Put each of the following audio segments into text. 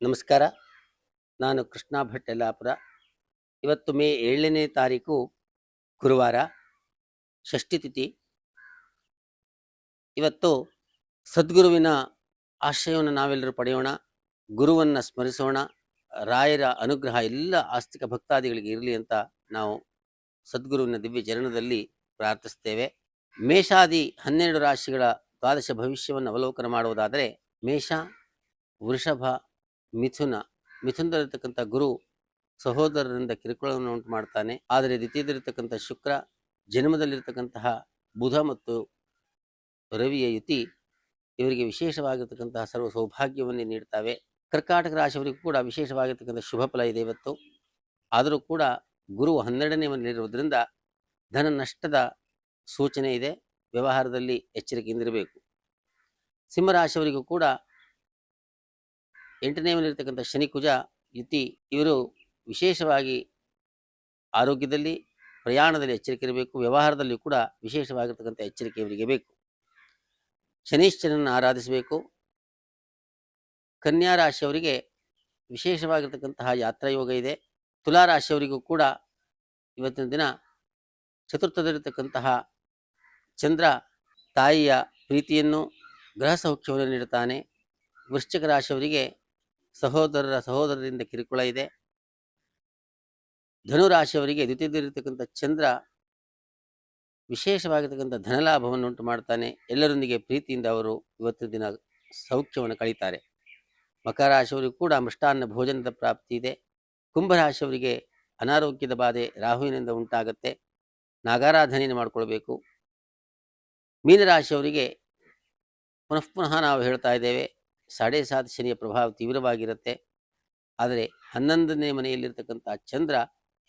ನಮಸ್ಕಾರ. ನಾನು ಕೃಷ್ಣ ಭಟ್ ಯಲ್ಲಾಪುರ. ಇವತ್ತು ಮೇ 7ನೇ ತಾರೀಕು ಗುರುವಾರ, ಷಷ್ಠಿ ತಿಥಿ. ಇವತ್ತು ಸದ್ಗುರುವಿನ ಆಶ್ರಯವನ್ನು ನಾವೆಲ್ಲರೂ ಪಡೆಯೋಣ, ಗುರುವನ್ನು ಸ್ಮರಿಸೋಣ. ರಾಯರ ಅನುಗ್ರಹ ಎಲ್ಲ ಆಸ್ತಿಕ ಭಕ್ತಾದಿಗಳಿಗೆ ಇರಲಿ ಅಂತ ನಾವು ಸದ್ಗುರುವಿನ ದಿವ್ಯ ಚರಣದಲ್ಲಿ ಪ್ರಾರ್ಥಿಸ್ತೇವೆ. ಮೇಷಾದಿ 12 ರಾಶಿಗಳ ದ್ವಾದಶ ಭವಿಷ್ಯವನ್ನು ಅವಲೋಕನ ಮಾಡುವುದಾದರೆ, ಮೇಷ, ವೃಷಭ, ಮಿಥುನದಲ್ಲಿರ್ತಕ್ಕಂಥ ಗುರು ಸಹೋದರರಿಂದ ಕಿರುಕುಳವನ್ನು ಉಂಟು ಮಾಡ್ತಾನೆ. ಆದರೆ ದ್ವಿತೀಯದಲ್ಲಿರ್ತಕ್ಕಂಥ ಶುಕ್ರ, ಜನ್ಮದಲ್ಲಿರ್ತಕ್ಕಂತಹ ಬುಧ ಮತ್ತು ರವಿಯ ಯುತಿ ಇವರಿಗೆ ವಿಶೇಷವಾಗಿರ್ತಕ್ಕಂತಹ ಸರ್ವ ಸೌಭಾಗ್ಯವನ್ನೇ ನೀಡ್ತಾವೆ. ಕರ್ಕಾಟಕ ರಾಶಿಯವರಿಗೂ ಕೂಡ ವಿಶೇಷವಾಗಿರ್ತಕ್ಕಂಥ ಶುಭ ಫಲ ಇದೆ ಇವತ್ತು. ಆದರೂ ಕೂಡ ಗುರು 12ನೇ ಮನೆಯಲ್ಲಿರುವುದರಿಂದ ಧನ ನಷ್ಟದ ಸೂಚನೆ ಇದೆ. ವ್ಯವಹಾರದಲ್ಲಿ ಎಚ್ಚರಿಕೆಯಿಂದಿರಬೇಕು. ಸಿಂಹರಾಶಿಯವರಿಗೂ ಕೂಡ 8ನೇ ಮನೆಯಲ್ಲಿರ್ತಕ್ಕಂಥ ಶನಿ ಕುಜ ಯುತಿ ಇವರು ವಿಶೇಷವಾಗಿ ಆರೋಗ್ಯದಲ್ಲಿ, ಪ್ರಯಾಣದಲ್ಲಿ ಎಚ್ಚರಿಕೆ ಇರಬೇಕು. ವ್ಯವಹಾರದಲ್ಲಿ ಕೂಡ ವಿಶೇಷವಾಗಿರ್ತಕ್ಕಂಥ ಎಚ್ಚರಿಕೆ ಇವರಿಗೆ ಬೇಕು. ಶನೀಶ್ವರನನ್ನು ಆರಾಧಿಸಬೇಕು. ಕನ್ಯಾ ರಾಶಿಯವರಿಗೆ ವಿಶೇಷವಾಗಿರ್ತಕ್ಕಂತಹ ಯಾತ್ರಾಯೋಗ ಇದೆ. ತುಲಾ ರಾಶಿಯವರಿಗೂ ಕೂಡ ಇವತ್ತಿನ ದಿನ ಚತುರ್ಥದಲ್ಲಿರ್ತಕ್ಕಂತಹ ಚಂದ್ರ ತಾಯಿಯ ಪ್ರೀತಿಯನ್ನು, ಗೃಹ ಸೌಖ್ಯವನ್ನು ನೀಡುತ್ತಾನೆ. ವೃಶ್ಚಿಕ ರಾಶಿಯವರಿಗೆ ಸಹೋದರರಿಂದ ಕಿರುಕುಳ ಇದೆ. ಧನುರಾಶಿಯವರಿಗೆ ದ್ವಿತೀಯದಲ್ಲಿರ್ತಕ್ಕಂಥ ಚಂದ್ರ ವಿಶೇಷವಾಗಿರ್ತಕ್ಕಂಥ ಧನಲಾಭವನ್ನು ಉಂಟು ಮಾಡ್ತಾನೆ. ಎಲ್ಲರೊಂದಿಗೆ ಪ್ರೀತಿಯಿಂದ ಅವರು ಇವತ್ತಿನ ದಿನ ಸೌಖ್ಯವನ್ನು ಕಳೀತಾರೆ. ಮಕರ ರಾಶಿಯವರಿಗೂ ಕೂಡ ಮೃಷ್ಟಾನ್ನ ಭೋಜನದ ಪ್ರಾಪ್ತಿ ಇದೆ. ಕುಂಭರಾಶಿಯವರಿಗೆ ಅನಾರೋಗ್ಯದ ಬಾಧೆ ರಾಹುವಿನಿಂದ ಉಂಟಾಗುತ್ತೆ. ನಾಗಾರಾಧನೆಯನ್ನು ಮಾಡಿಕೊಳ್ಬೇಕು. ಮೀನರಾಶಿಯವರಿಗೆ ಪುನಃ ನಾವು ಹೇಳ್ತಾ ಇದ್ದೇವೆ, 7.5 ಶನಿಯ ಪ್ರಭಾವ ತೀವ್ರವಾಗಿರುತ್ತೆ. ಆದರೆ 11ನೇ ಮನೆಯಲ್ಲಿರ್ತಕ್ಕಂಥ ಚಂದ್ರ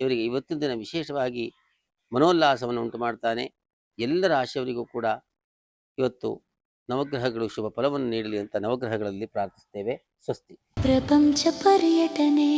ಇವರಿಗೆ ಇವತ್ತಿನ ದಿನ ವಿಶೇಷವಾಗಿ ಮನೋಲ್ಲಾಸವನ್ನು ಉಂಟು ಮಾಡ್ತಾನೆ. ಎಲ್ಲ ರಾಶಿಯವರಿಗೂ ಕೂಡ ಇವತ್ತು ನವಗ್ರಹಗಳು ಶುಭ ಫಲವನ್ನು ನೀಡಲಿ ಅಂತ ನವಗ್ರಹಗಳಲ್ಲಿ ಪ್ರಾರ್ಥಿಸ್ತೇವೆ. ಸ್ವಸ್ತಿ. ಪ್ರಪಂಚ ಪರ್ಯಟನೆ